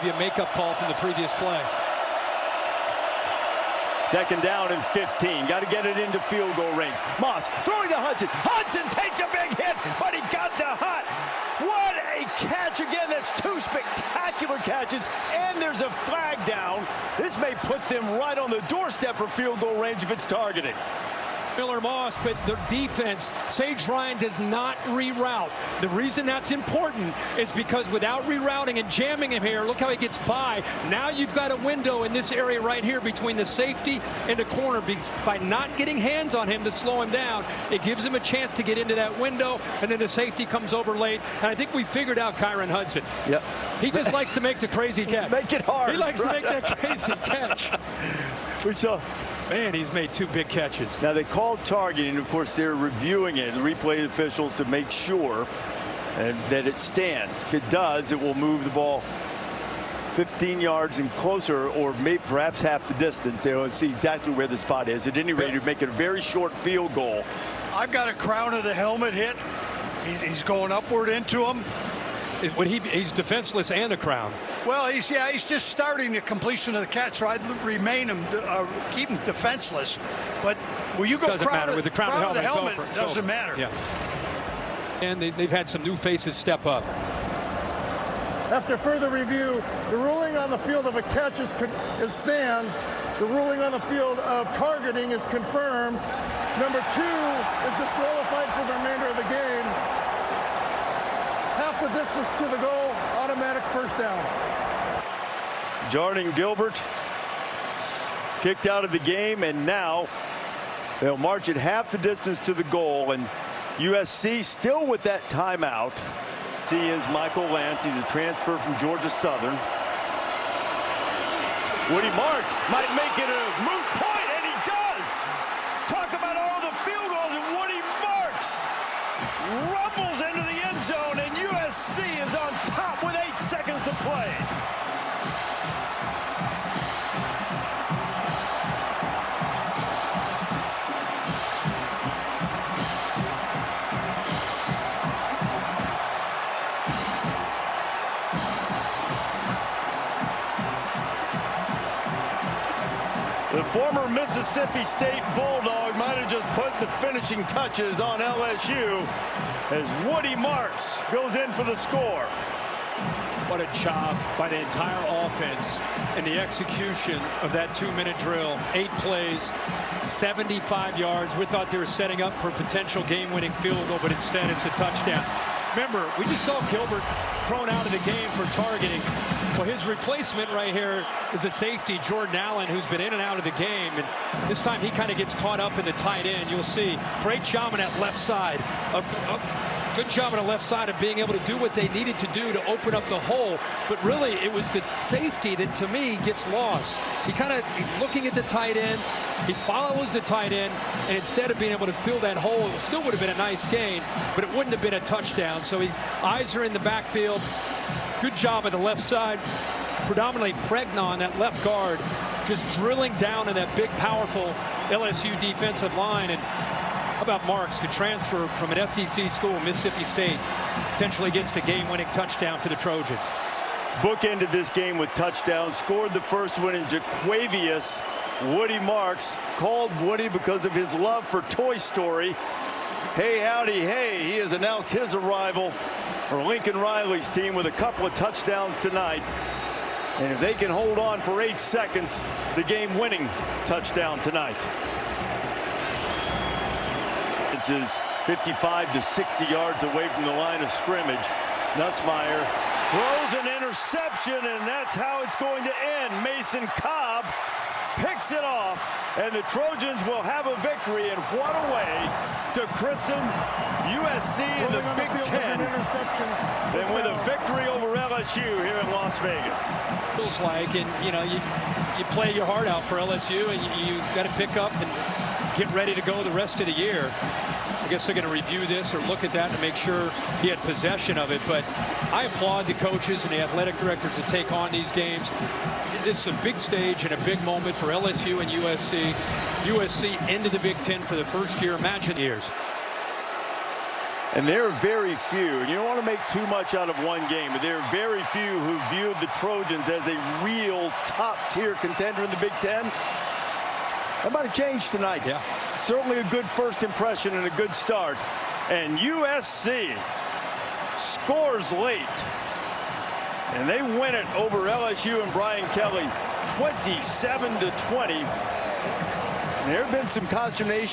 A makeup call from the previous play. Second down and 15. Got to get it into field goal range. Moss throwing to Hudson. Hudson takes a big hit, but he got the hut. What a catch again. That's two spectacular catches, and there's a flag down. This may put them right on the doorstep for field goal range if it's targeting. Miller Moss, but the defense, Sage Ryan does not reroute. The reason that's important is because without rerouting and jamming him here, look how he gets by. Now you've got a window in this area right here between the safety and the corner. By not getting hands on him to slow him down, it gives him a chance to get into that window, and then the safety comes over late. And I think we figured out Kyron Hudson. Yep. He just likes to make the crazy catch. Make it hard. He likes to make that crazy catch. We saw. Man, he's made two big catches. Now, they called targeting. Of course, they're reviewing it, the replay officials, to make sure that it stands. If it does, it will move the ball 15 yards and closer, or maybe perhaps half the distance. They'll see exactly where the spot is. At any rate, it'd make it a very short field goal. I've got a crown of the helmet hit. He's going upward into him. When he's defenseless and a crown. Well, he's just starting the completion of the catch, so I'd keep him defenseless. But will you go doesn't matter with the crown of the helmet? Doesn't matter. Yeah. And they've had some new faces step up. After further review, the ruling on the field of a catch stands. The ruling on the field of targeting is confirmed. Number 2 is disqualified for the remainder of the game. Half the distance to the goal, automatic first down. Jordan Gilbert kicked out of the game, and now they'll march at half the distance to the goal, and USC still with that timeout. He is Michael Lance. He's a transfer from Georgia Southern. Woody Marks might make it a moot point, and he does. Talk about all the field goals, and Woody Marks rumbles into the end zone, and USC is on top with 8 seconds to play. The former Mississippi State Bulldog might have just put the finishing touches on LSU as Woody Marks goes in for the score. What a job by the entire offense and the execution of that 2-minute drill. 8 plays, 75 yards. We thought they were setting up for a potential game-winning field goal, but instead it's a touchdown. Remember, we just saw Gilbert thrown out of the game for targeting. Well, his replacement right here is a safety, Jordan Allen, who's been in and out of the game. And this time he kind of gets caught up in the tight end. You'll see great job on that left side. Good job on the left side of being able to do what they needed to do to open up the hole. But really, it was the safety that, to me, gets lost. He's looking at the tight end. He follows the tight end, and instead of being able to fill that hole, it still would have been a nice gain, but it wouldn't have been a touchdown. So eyes are in the backfield. Good job at the left side. Predominantly Pregnon, that left guard, just drilling down in that big, powerful LSU defensive line. And how about Marks to transfer from an SEC school, Mississippi State, potentially gets the game-winning touchdown for the Trojans. Bookended this game with touchdowns, scored the first one in Jaquavius Woody Marks, called Woody because of his love for Toy Story. Hey, howdy, hey, he has announced his arrival for Lincoln Riley's team with a couple of touchdowns tonight. And if they can hold on for 8 seconds, the game-winning touchdown tonight. It's 55 to 60 yards away from the line of scrimmage. Nussmeier throws an interception, and that's how it's going to end. Mason Cobb picks it off, and the Trojans will have a victory. And what a way to christen USC in the Big Ten, and with a victory over LSU here in Las Vegas. Feels like, and you play your heart out for LSU, and you got to pick up and get ready to go the rest of the year. I guess they're going to review this or look at that to make sure he had possession of it. But I applaud the coaches and the athletic directors to take on these games. This is a big stage and a big moment for LSU and USC. USC into the Big Ten for the first year. Imagine years. And there are very few, and you don't want to make too much out of one game, but there are very few who viewed the Trojans as a real top-tier contender in the Big Ten. That might have changed tonight. Yeah. Certainly a good first impression and a good start. And USC scores late. And they win it over LSU and Brian Kelly 27-20. There have been some consternation.